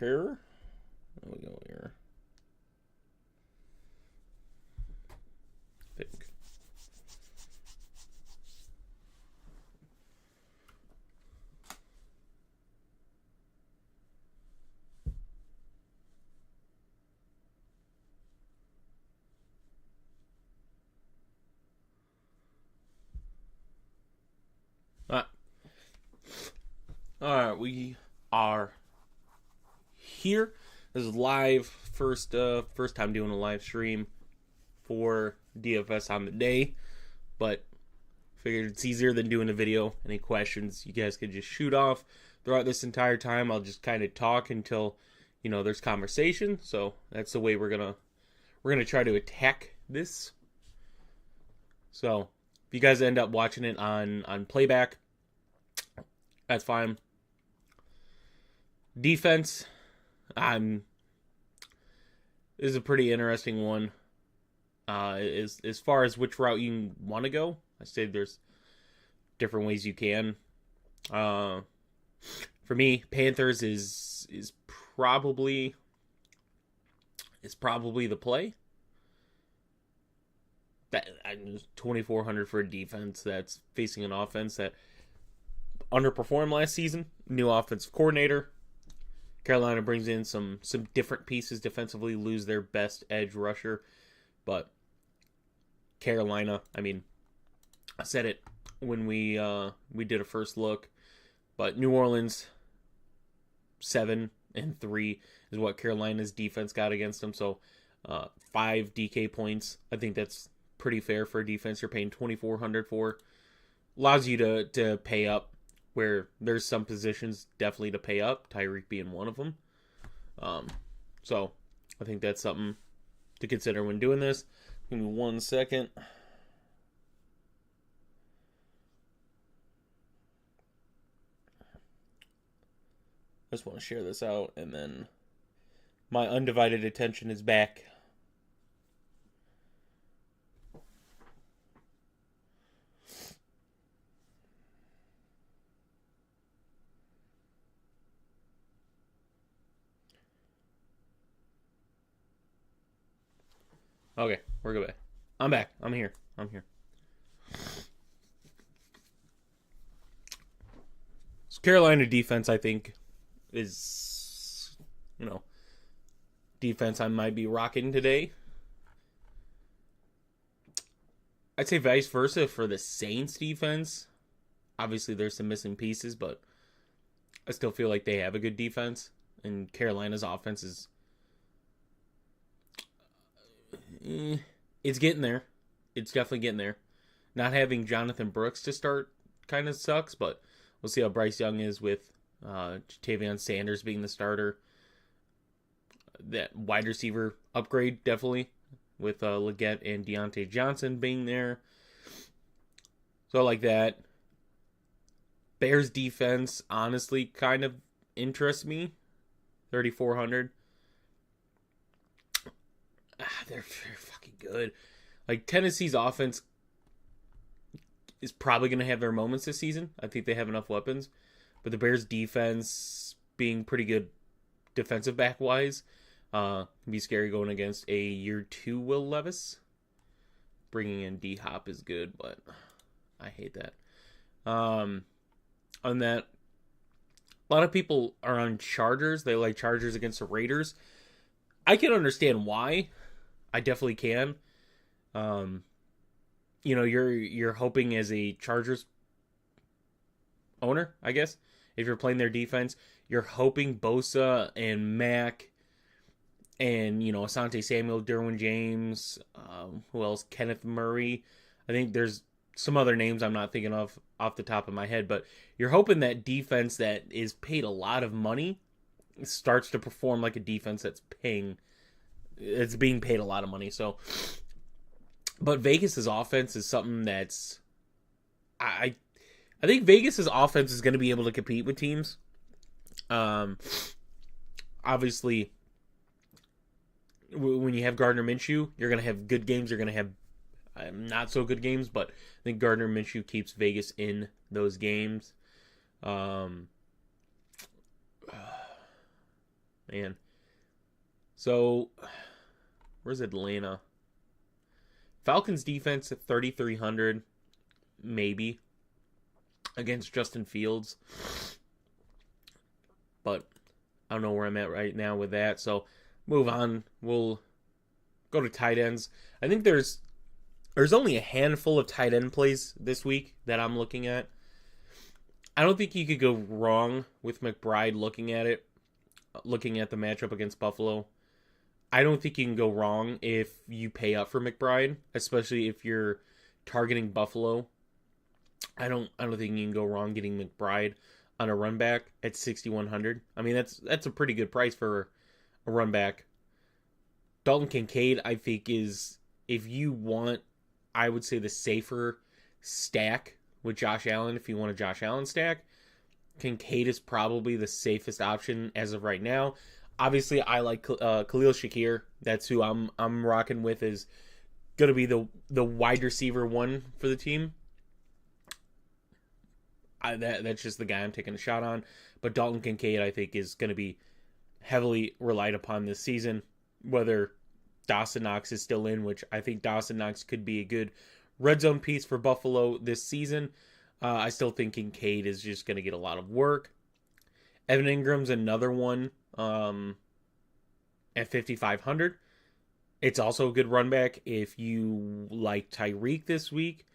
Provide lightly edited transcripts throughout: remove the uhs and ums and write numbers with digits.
here. There we go here. I think. Alright, we are here. This is live, first time doing a live stream for DFS on the day, but figured it's easier than doing a video. Any questions you guys could just shoot off throughout this entire time. I'll just kind of talk until, there's conversation. So that's the way we're gonna try to attack this. So if you guys end up watching it on playback, that's fine. Defense, this is a pretty interesting one. As far as which route you want to go, I say there's different ways you can. For me, Panthers is probably the play. That 2,400 for a defense that's facing an offense that underperformed last season. New offensive coordinator. Carolina brings in some different pieces defensively, lose their best edge rusher. But Carolina, I said it when we did a first look, but New Orleans 7-3 is what Carolina's defense got against them. So 5 DK points. I think that's pretty fair for a defense you're paying 2,400 for. Allows you to pay up where there's some positions definitely to pay up, Tyreek being one of them. So I think that's something to consider when doing this. Give me 1 second. I just want to share this out, and then my undivided attention is back. Okay, we're good. I'm back. I'm here. So Carolina defense, I think, is, defense I might be rocking today. I'd say vice versa for the Saints defense. Obviously, there's some missing pieces, but I still feel like they have a good defense. And Carolina's offense is... it's getting there. It's definitely getting there. Not having Jonathan Brooks to start kind of sucks, but we'll see how Bryce Young is with Ja'Tavion Sanders being the starter. That wide receiver upgrade, definitely, with Leggett and Deontay Johnson being there. So I like that. Bears defense, honestly, kind of interests me. 3,400. They're fucking good. Like, Tennessee's offense is probably going to have their moments this season. I think they have enough weapons. But the Bears' defense, being pretty good defensive back-wise, can be scary going against a year 2 Will Levis. Bringing in D-Hop is good, but I hate that. On that, a lot of people are on Chargers. They like Chargers against the Raiders. I can understand why. I definitely can. You're hoping as a Chargers owner, I guess, if you're playing their defense, you're hoping Bosa and Mack and, Asante Samuel, Derwin James, who else? Kenneth Murray. I think there's some other names I'm not thinking of off the top of my head, but you're hoping that defense that is paid a lot of money starts to perform like a defense it's being paid a lot of money. So, but Vegas's offense is something that's, I think Vegas's offense is going to be able to compete with teams. Obviously, when you have Gardner Minshew, you're going to have good games. You're going to have not so good games, but I think Gardner Minshew keeps Vegas in those games. man. So, where's Atlanta? Falcons defense at 3,300, maybe, against Justin Fields. But I don't know where I'm at right now with that. So, move on. We'll go to tight ends. I think there's only a handful of tight end plays this week that I'm looking at. I don't think you could go wrong with McBride looking at the matchup against Buffalo. I don't think you can go wrong if you pay up for McBride, especially if you're targeting Buffalo. I don't think you can go wrong getting McBride on a run back at 6,100. I mean, that's a pretty good price for a run back. Dalton Kincaid, I think, is, if you want, I would say, the safer stack with Josh Allen. If you want a Josh Allen stack, Kincaid is probably the safest option as of right now. Obviously, I like Khalil Shakir. That's who I'm rocking with, is going to be the wide receiver one for the team. That's just the guy I'm taking a shot on. But Dalton Kincaid, I think, is going to be heavily relied upon this season. Whether Dawson Knox is still in, which I think Dawson Knox could be a good red zone piece for Buffalo this season. I still think Kincaid is just going to get a lot of work. Evan Ingram's another one at 5,500. It's also a good run back if you like Tyreek this week.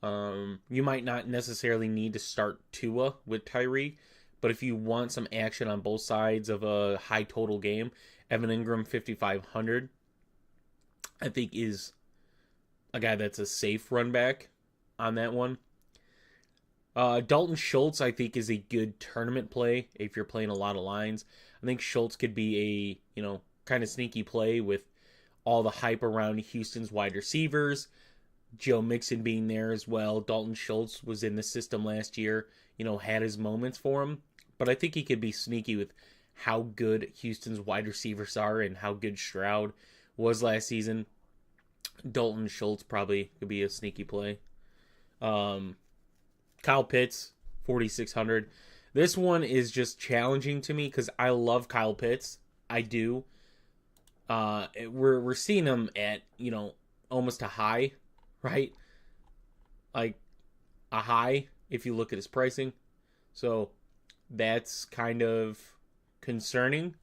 You might not necessarily need to start Tua with Tyreek, but if you want some action on both sides of a high total game, Evan Ingram 5,500, I think, is a guy that's a safe run back on that one. Dalton Schultz, I think, is a good tournament play if you're playing a lot of lines. I think Schultz could be a, kind of sneaky play with all the hype around Houston's wide receivers. Joe Mixon being there as well. Dalton Schultz was in the system last year, had his moments for him. But I think he could be sneaky with how good Houston's wide receivers are and how good Stroud was last season. Dalton Schultz probably could be a sneaky play. Kyle Pitts, 4,600. This one is just challenging to me because I love Kyle Pitts. I do. We're seeing him at, almost a high, right? Like a high if you look at his pricing. So that's kind of concerning.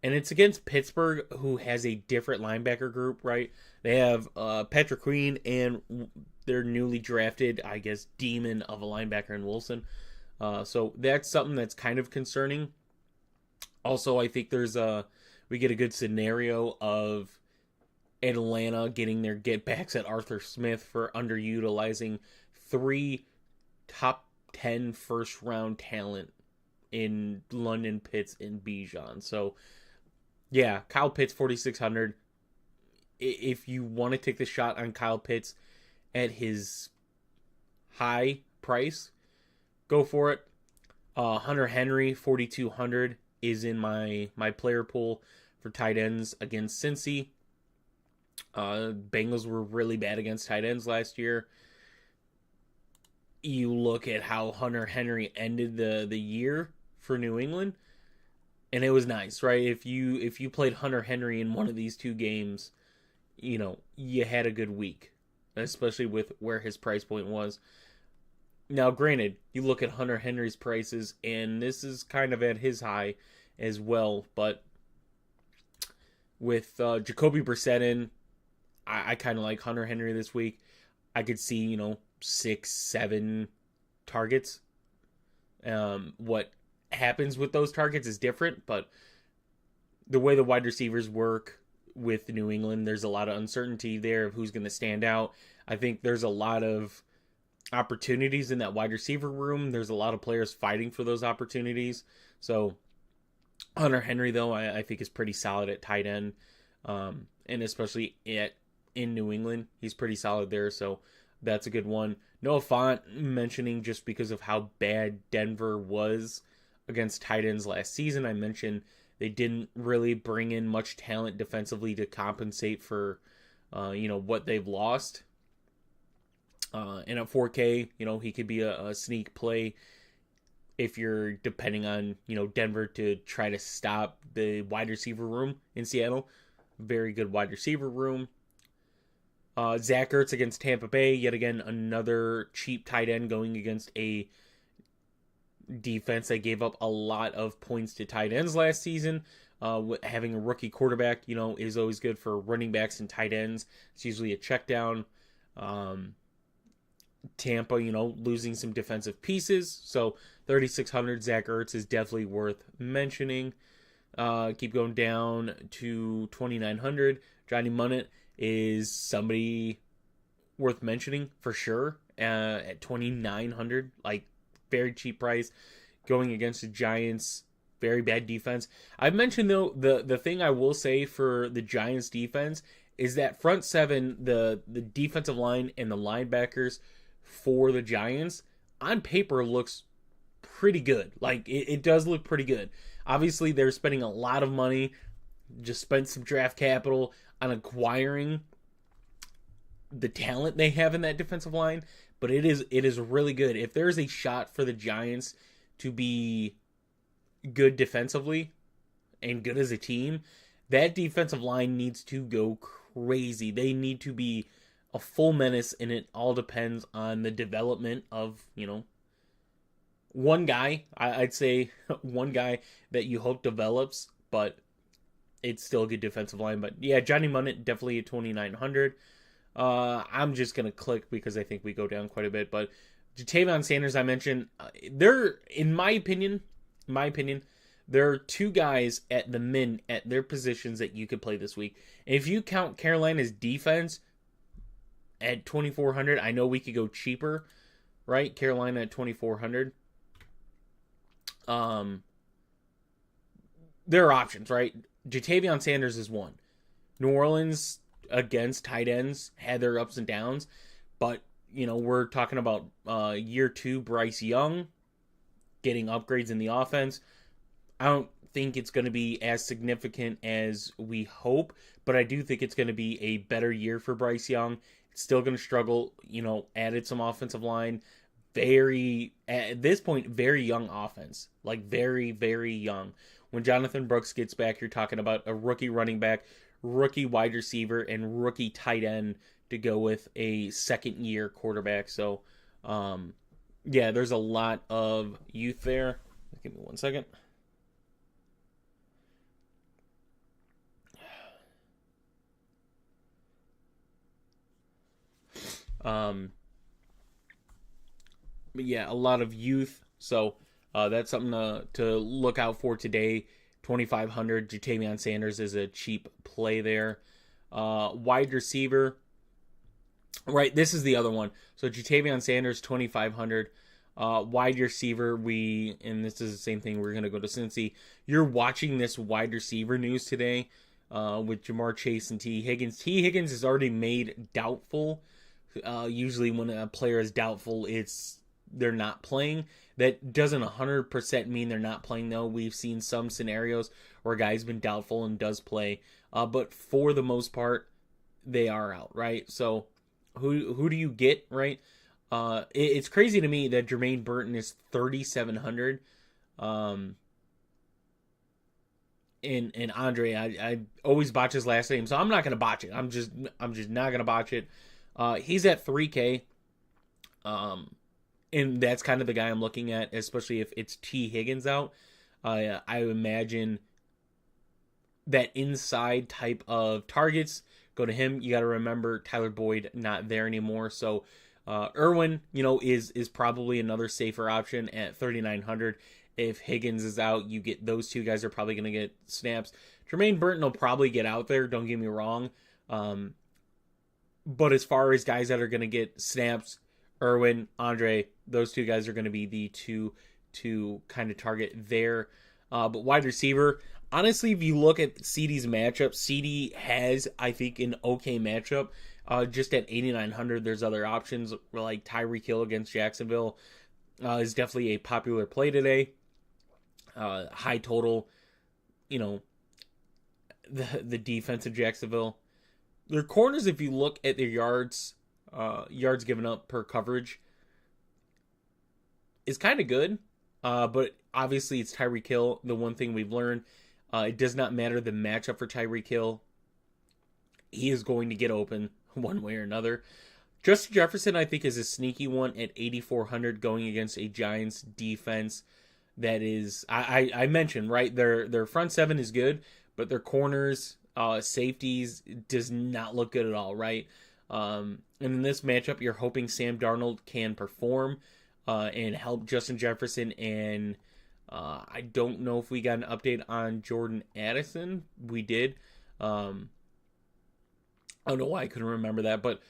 And it's against Pittsburgh, who has a different linebacker group, right? They have Patrick Queen and their newly drafted, I guess, demon of a linebacker in Wilson. So that's something that's kind of concerning. Also, I think we get a good scenario of Atlanta getting their get-backs at Arthur Smith for underutilizing 3 top 10 first-round talent in London, Pitts, and Bijan. So, yeah, Kyle Pitts, 4,600. If you want to take the shot on Kyle Pitts at his high price, go for it. Hunter Henry, 4,200, is in my player pool for tight ends against Cincy. Bengals were really bad against tight ends last year. You look at how Hunter Henry ended the year for New England, and it was nice, right? If you played Hunter Henry in one of these two games, you had a good week, especially with where his price point was. Now, granted, you look at Hunter Henry's prices, and this is kind of at his high as well, but with Jacoby Brissett in, I kind of like Hunter Henry this week. I could see, 6-7 targets. What happens with those targets is different, but the way the wide receivers work with New England, there's a lot of uncertainty there of who's going to stand out. I think there's a lot of opportunities in that wide receiver room. There's a lot of players fighting for those opportunities. So Hunter Henry, though, I think is pretty solid at tight end. And especially in New England, he's pretty solid there. So that's a good one. Noah Fant mentioning just because of how bad Denver was against tight ends last season. I mentioned they didn't really bring in much talent defensively to compensate for, what they've lost. And at 4K, he could be a sneak play if you're depending on, Denver to try to stop the wide receiver room in Seattle. Very good wide receiver room. Zach Ertz against Tampa Bay. Yet again, another cheap tight end going against a defense that gave up a lot of points to tight ends last season. Having a rookie quarterback, is always good for running backs and tight ends. It's usually a check down. Tampa, losing some defensive pieces. So 3,600 Zach Ertz is definitely worth mentioning. Keep going down to 2,900. Johnny Munnett is somebody worth mentioning for sure. At 2,900, like very cheap price, going against the Giants. Very bad defense. I've mentioned though the thing I will say for the Giants defense is that front seven, the defensive line and the linebackers for the Giants on paper looks pretty good. Like it does look pretty good. Obviously they're spending a lot of money, just spent some draft capital on acquiring the talent they have in that defensive line, but it is really good. If there's a shot for the Giants to be good defensively and good as a team, that defensive line needs to go crazy. They need to be a full menace, and it all depends on the development of, one guy. I'd say one guy that you hope develops, but it's still a good defensive line. But yeah, Johnny Munnett definitely at 2,900. I'm just going to click because I think we go down quite a bit. But Ja'Tavion Sanders, I mentioned, they're, in my opinion, there are two guys at their positions that you could play this week. And if you count Carolina's defense at 2,400, I know we could go cheaper, right? Carolina at 2,400. There are options, right? Ja'Tavion Sanders is one. New Orleans against tight ends had their ups and downs, but we're talking about year 2 Bryce Young getting upgrades in the offense. I don't think it's going to be as significant as we hope, but I do think it's going to be a better year for Bryce Young. It's still going to struggle, added some offensive line. At this point, very young offense. Like very, very young. When Jonathan Brooks gets back, you're talking about a rookie running back, rookie wide receiver, and rookie tight end to go with a second-year quarterback. So, yeah, there's a lot of youth there. Give me 1 second. But yeah, a lot of youth. So that's something to look out for today. 2,500. Ja'Tavion Sanders is a cheap play there. Wide receiver. Right, this is the other one. So Ja'Tavion Sanders, 2,500. Wide receiver, and this is the same thing, we're going to go to Cincy. You're watching this wide receiver news today with Jamar Chase and T. Higgins. T. Higgins is already made doubtful. Usually when a player is doubtful, they're not playing. That doesn't 100% mean they're not playing, though. We've seen some scenarios where a guy's been doubtful and does play. But for the most part, they are out, right? So who do you get, right? It's crazy to me that Jermaine Burton is 3,700. And Andre, I always botch his last name, so I'm not gonna botch it. I'm just not gonna botch it. He's at 3K. And that's kind of the guy I'm looking at, especially if it's T. Higgins out. I imagine that inside type of targets go to him. You got to remember Tyler Boyd not there anymore, so Irwin, is probably another safer option at 3,900. If Higgins is out, you get those two guys are probably going to get snaps. Jermaine Burton will probably get out there. Don't get me wrong, but as far as guys that are going to get snaps, Irwin, Andre, those two guys are going to be the two to kind of target there. But wide receiver, honestly, if you look at CeeDee's matchup, CeeDee has, I think, an okay matchup. Just at 8,900, there's other options like Tyreek Hill against Jacksonville is definitely a popular play today. High total, the defense of Jacksonville. Their corners, if you look at their yards given up per coverage, is kind of good. But obviously it's Tyreek Hill. The one thing we've learned, it does not matter the matchup for Tyreek Hill. He is going to get open one way or another. Justin Jefferson, I think, is a sneaky one at 8,400 going against a Giants defense that is, I mentioned, right? Their front seven is good, but their corners, safeties does not look good at all, right? And in this matchup, you're hoping Sam Darnold can perform and help Justin Jefferson. And I don't know if we got an update on Jordan Addison. We did. I don't know why I couldn't remember that, but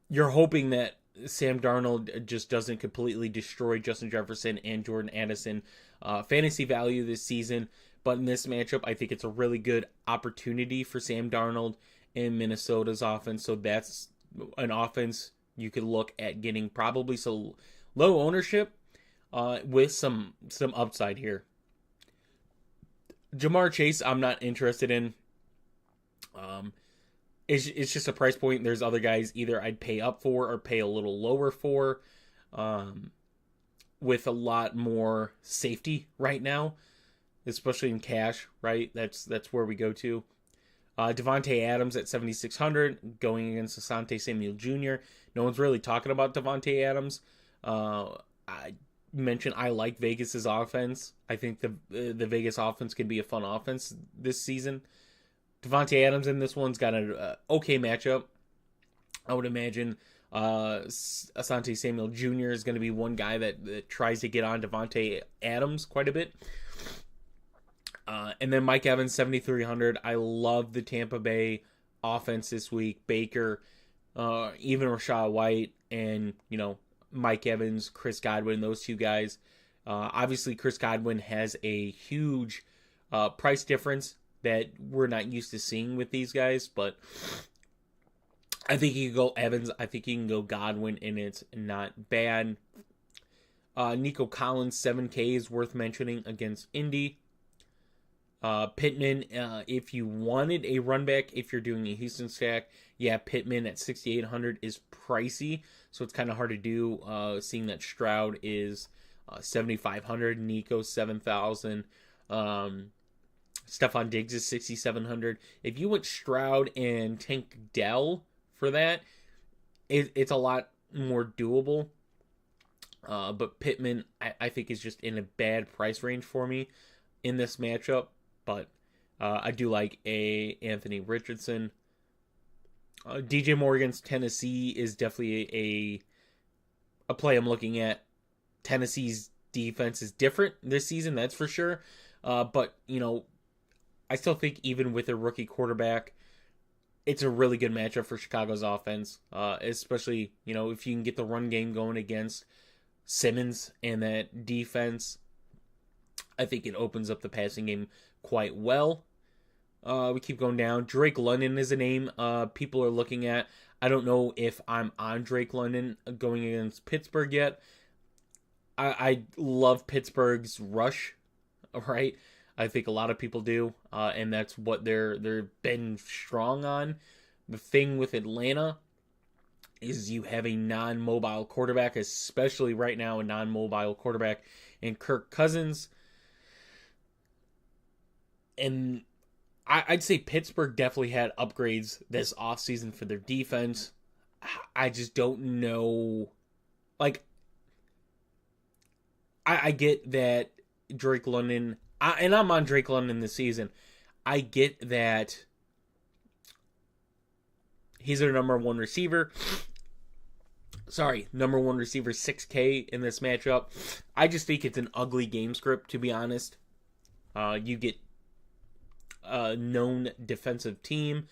you're hoping that Sam Darnold just doesn't completely destroy Justin Jefferson and Jordan Addison fantasy value this season. But in this matchup, I think it's a really good opportunity for Sam Darnold in Minnesota's offense. So that's an offense you could look at getting probably so low ownership with some upside here. Jamar Chase, I'm not interested in. It's just a price point. There's other guys either I'd pay up for or pay a little lower for, with a lot more safety right now, especially in cash. Right, that's where we go to. Devontae Adams at 7,600 going against Asante Samuel Jr. No one's really talking about Devontae Adams. I mentioned I like Vegas's offense. I think the Vegas offense can be a fun offense this season. Devontae Adams in this one's got an okay matchup. I would imagine Asante Samuel Jr. is going to be one guy that tries to get on Devontae Adams quite a bit. And then Mike Evans, 7,300. I love the Tampa Bay offense this week. Baker, even Rachaad White, and, Mike Evans, Chris Godwin, those two guys. Obviously, Chris Godwin has a huge price difference that we're not used to seeing with these guys, but I think you can go Evans. I think you can go Godwin, and it's not bad. Nico Collins, 7K is worth mentioning against Indy. Pittman, if you wanted a run back, if you're doing a Houston stack, Pittman at 6,800 is pricey, so it's kind of hard to do, seeing that Stroud is 7,500, Nico 7,000, Stephon Diggs is 6,700. If you went Stroud and Tank Dell for that, it's a lot more doable. But Pittman, I think, is just in a bad price range for me in this matchup. But I do like Anthony Richardson. DJ Morgan's Tennessee is definitely a play I'm looking at. Tennessee's defense is different this season, that's for sure. But, I still think even with a rookie quarterback, it's a really good matchup for Chicago's offense, especially, if you can get the run game going against Simmons and that defense. I think it opens up the passing game quite well. We keep going down. Drake London is a name people are looking at. I don't know if I'm on Drake London going against Pittsburgh yet. I love Pittsburgh's rush, right? I think a lot of people do, and that's what they've been strong on. The thing with Atlanta is you have a non-mobile quarterback, especially right now, a non-mobile quarterback in Kirk Cousins. And I'd say Pittsburgh definitely had upgrades this offseason for their defense. I just don't know. I get that Drake London, and I'm on Drake London this season. I get that he's their number one receiver. Number one receiver, 6K in this matchup. I just think it's an ugly game script, to be honest. You get a known defensive team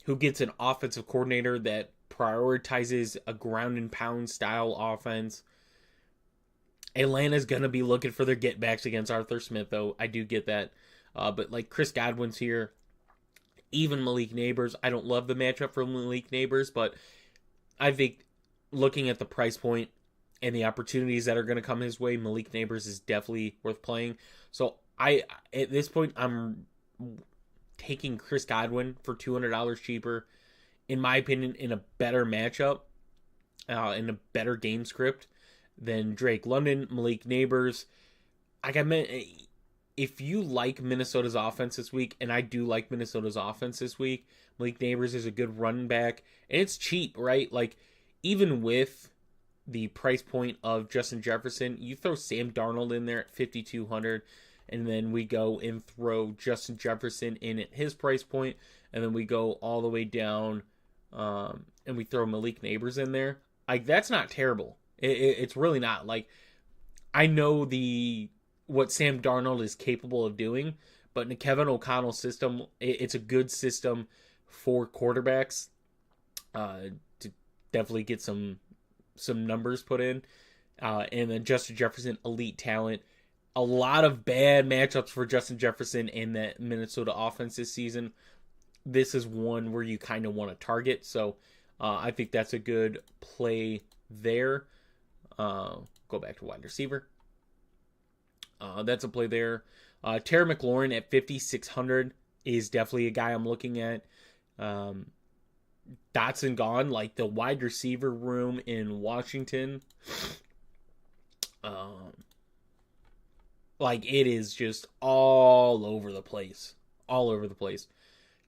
who gets an offensive coordinator that prioritizes a ground and pound style offense. Atlanta's going to be looking for their get-backs against Arthur Smith, though. I do get that. But Chris Godwin's here. Even Malik Neighbors. I don't love the matchup for Malik Neighbors, but I think looking at the price point and the opportunities that are going to come his way, Malik Neighbors is definitely worth playing. So at this point, I'm taking Chris Godwin for $200 cheaper. In my opinion, in a better matchup, in a better game script than Drake London, Malik Neighbors. like I meant, if you like Minnesota's offense this week, and I do like Minnesota's offense this week, Malik Neighbors is a good running back, and it's cheap, right? Like, even with the price point of Justin Jefferson, you throw Sam Darnold in there at 5,200, and then we go and throw Justin Jefferson in at his price point, and then we go all the way down, and we throw Malik Neighbors in there. Like, that's not terrible. It's really not. Like, I know what Sam Darnold is capable of doing, but in the Kevin O'Connell system, it's a good system for quarterbacks to definitely get some numbers put in. And then Justin Jefferson, elite talent. A lot of bad matchups for Justin Jefferson in that Minnesota offense this season. This is one where you kind of want to target. So I think that's a good play there. Go back to wide receiver. That's a play there. Terry McLaurin at 5,600 is definitely a guy I'm looking at. Dotson gone, like the wide receiver room in Washington. Like it is just all over the place. All over the place.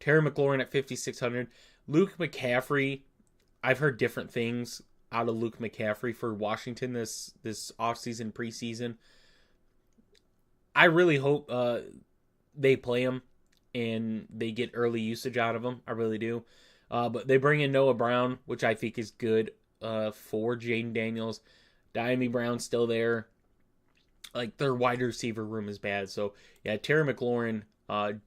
Terry McLaurin at 5,600. Luke McCaffrey, I've heard different things out of Luke McCaffrey for Washington this offseason, preseason. I really hope they play him and they get early usage out of him. I really do. But they bring in Noah Brown, which I think is good for Jaden Daniels. Diami Brown's still there. Like, their wide receiver room is bad. So, yeah, Terry McLaurin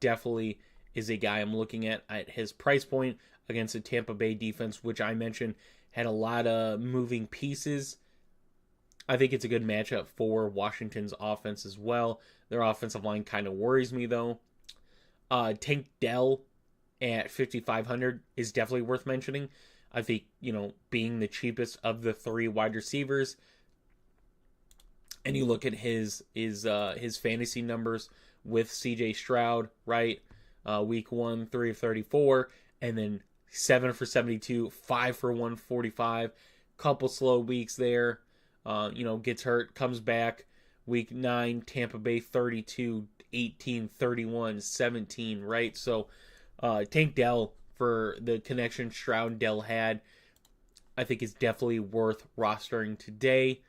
definitely is a guy I'm looking at his price point against the Tampa Bay defense, which I mentioned had a lot of moving pieces. I think it's a good matchup for Washington's offense as well. Their offensive line kind of worries me, though. Tank Dell at 5,500 is definitely worth mentioning. I think, being the cheapest of the three wide receivers, and you look at his fantasy numbers with CJ Stroud, right? Week 1, 3 of 34, and then 7 for 72, 5 for 145. Couple slow weeks there. Gets hurt, comes back. Week 9, Tampa Bay 32, 18, 31, 17, right? So Tank Dell, for the connection Stroud and Dell had, I think is definitely worth rostering today.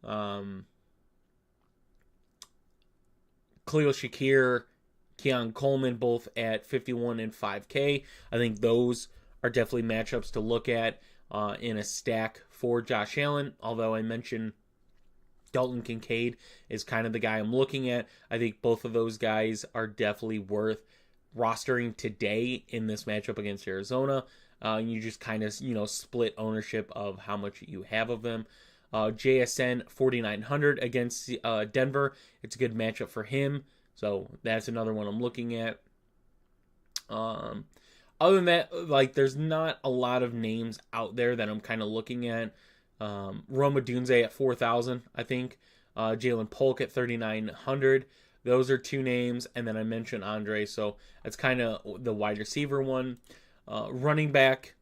Khalil Shakir, Keon Coleman, both at 51 and 5K. I think those are definitely matchups to look at in a stack for Josh Allen. Although I mentioned Dalton Kincaid is kind of the guy I'm looking at. I think both of those guys are definitely worth rostering today in this matchup against Arizona. You just kind of, split ownership of how much you have of them. JSN 4,900 against Denver. It's a good matchup for him. So that's another one I'm looking at. Other than that, there's not a lot of names out there that I'm kind of looking at. Roma Dunze at 4,000, I think. Jalen Polk at 3,900. Those are two names. And then I mentioned Andre. So that's kind of the wide receiver one. Running back.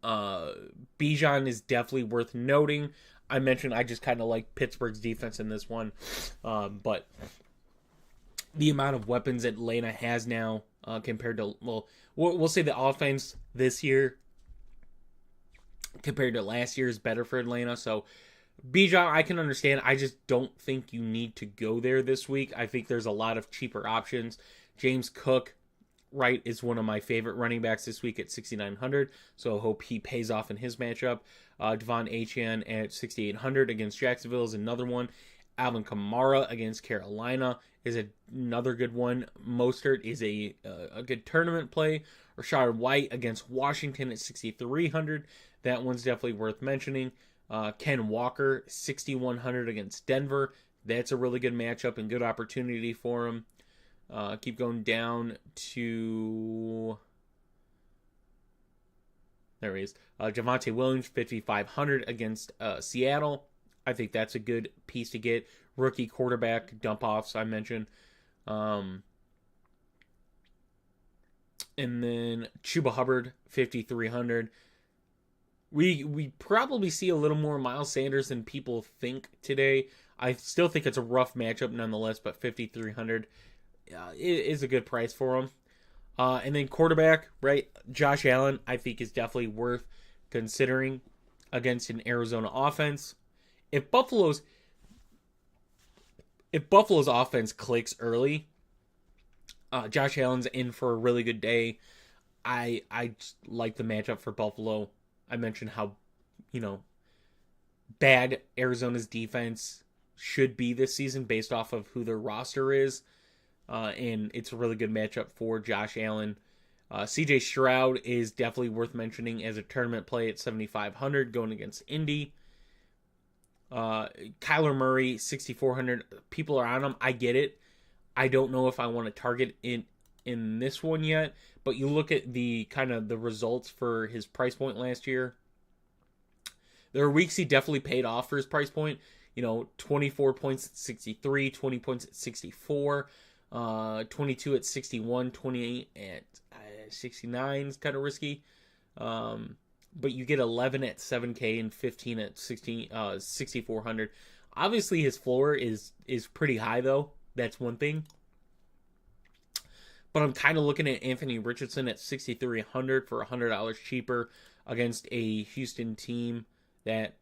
Bijan is definitely worth noting. I mentioned I just kind of like Pittsburgh's defense in this one. But the amount of weapons Atlanta has now compared to, we'll say the offense this year compared to last year is better for Atlanta. So Bijan, I can understand. I just don't think you need to go there this week. I think there's a lot of cheaper options. James Cook, right, is one of my favorite running backs this week at 6,900. So I hope he pays off in his matchup. Devon Achane at 6,800 against Jacksonville is another one. Alvin Kamara against Carolina is another good one. Mostert is a good tournament play. Rashad White against Washington at 6,300. That one's definitely worth mentioning. Ken Walker, 6,100 against Denver. That's a really good matchup and good opportunity for him. Keep going down to... There he is. Javonte Williams, 5,500 against Seattle. I think that's a good piece to get. Rookie quarterback dump-offs, I mentioned. And then Chuba Hubbard, 5,300. We probably see a little more Miles Sanders than people think today. I still think it's a rough matchup nonetheless, but 5,300 is a good price for him. And then quarterback, right? Josh Allen, I think is definitely worth considering against an Arizona offense. If Buffalo's offense clicks early, Josh Allen's in for a really good day. I just like the matchup for Buffalo. I mentioned how, bad Arizona's defense should be this season based off of who their roster is. And it's a really good matchup for Josh Allen. CJ Stroud is definitely worth mentioning as a tournament play at 7,500 going against Indy. Kyler Murray, 6,400. People are on him. I get it. I don't know if I want to target in this one yet, but you look at the kind of the results for his price point last year. There are weeks he definitely paid off for his price point. 24 points at 63, 20 points at 64, 22 at 61, 28 at 69 is kind of risky. But you get 11 at 7K and 15 at 6,400. Obviously, his floor is pretty high, though. That's one thing. But I'm kind of looking at Anthony Richardson at 6,300 for $100 cheaper against a Houston team that,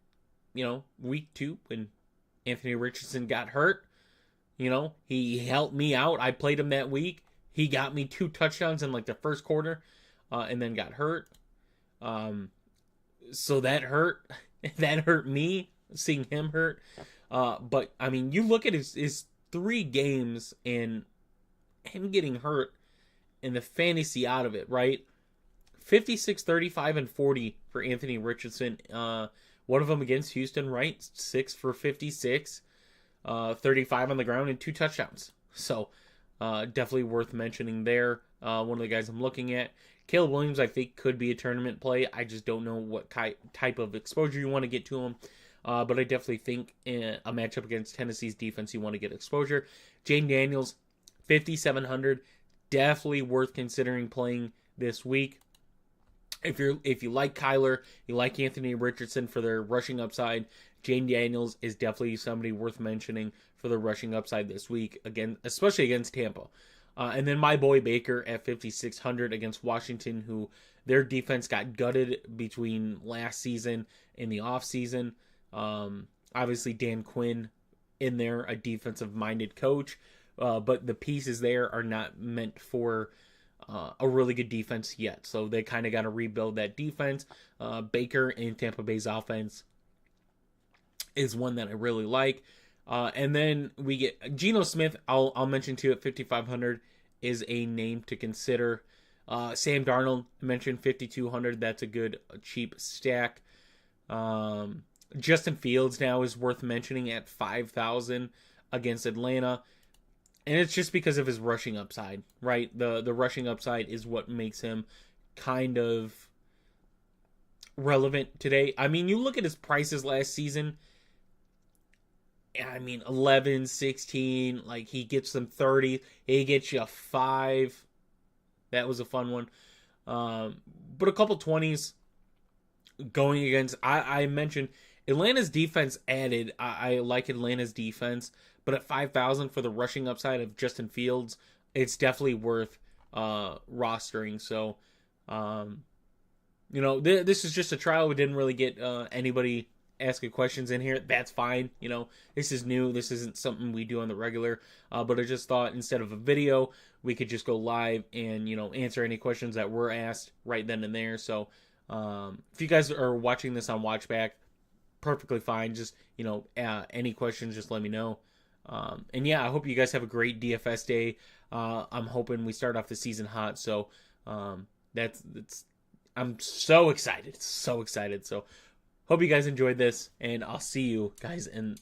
week 2 when Anthony Richardson got hurt, he helped me out. I played him that week. He got me 2 touchdowns in like the first quarter and then got hurt. So that hurt. That hurt me, seeing him hurt. But, I mean, you look at his 3 games and him getting hurt and the fantasy out of it, right? 56, 35, and 40 for Anthony Richardson. One of them against Houston, right? 6 for 56, 35 on the ground, and 2 touchdowns. So, definitely worth mentioning there. One of the guys I'm looking at. Caleb Williams, I think, could be a tournament play. I just don't know what type of exposure you want to get to him. But I definitely think in a matchup against Tennessee's defense, you want to get exposure. Jane Daniels, 5,700. Definitely worth considering playing this week. If you like Kyler, you like Anthony Richardson for their rushing upside, Jane Daniels is definitely somebody worth mentioning for the rushing upside this week, again, especially against Tampa. And then my boy Baker at 5,600 against Washington, who their defense got gutted between last season and the offseason. Obviously, Dan Quinn in there, a defensive-minded coach, but the pieces there are not meant for a really good defense yet. So they kind of got to rebuild that defense. Baker in Tampa Bay's offense is one that I really like. And then we get Geno Smith. I'll mention too at 5,500 is a name to consider. Sam Darnold, I mentioned 5,200. That's a good cheap stack. Justin Fields now is worth mentioning at 5,000 against Atlanta. And it's just because of his rushing upside, right? The rushing upside is what makes him kind of relevant today. I mean, you look at his prices last season. I mean, 11, 16, like he gets them 30. He gets you 5. That was a fun one. But a couple 20s going against, I mentioned Atlanta's defense added. I like Atlanta's defense. But at 5,000 for the rushing upside of Justin Fields, it's definitely worth rostering. So, this is just a trial. We didn't really get anybody asking questions in here. That's fine. This is new. This isn't something we do on the regular. But I just thought instead of a video, we could just go live and, answer any questions that were asked right then and there. So, if you guys are watching this on Watchback, perfectly fine. Just, any questions, just let me know. And yeah, I hope you guys have a great DFS day. I'm hoping we start off the season hot. So, I'm so excited. So hope you guys enjoyed this, and I'll see you guys in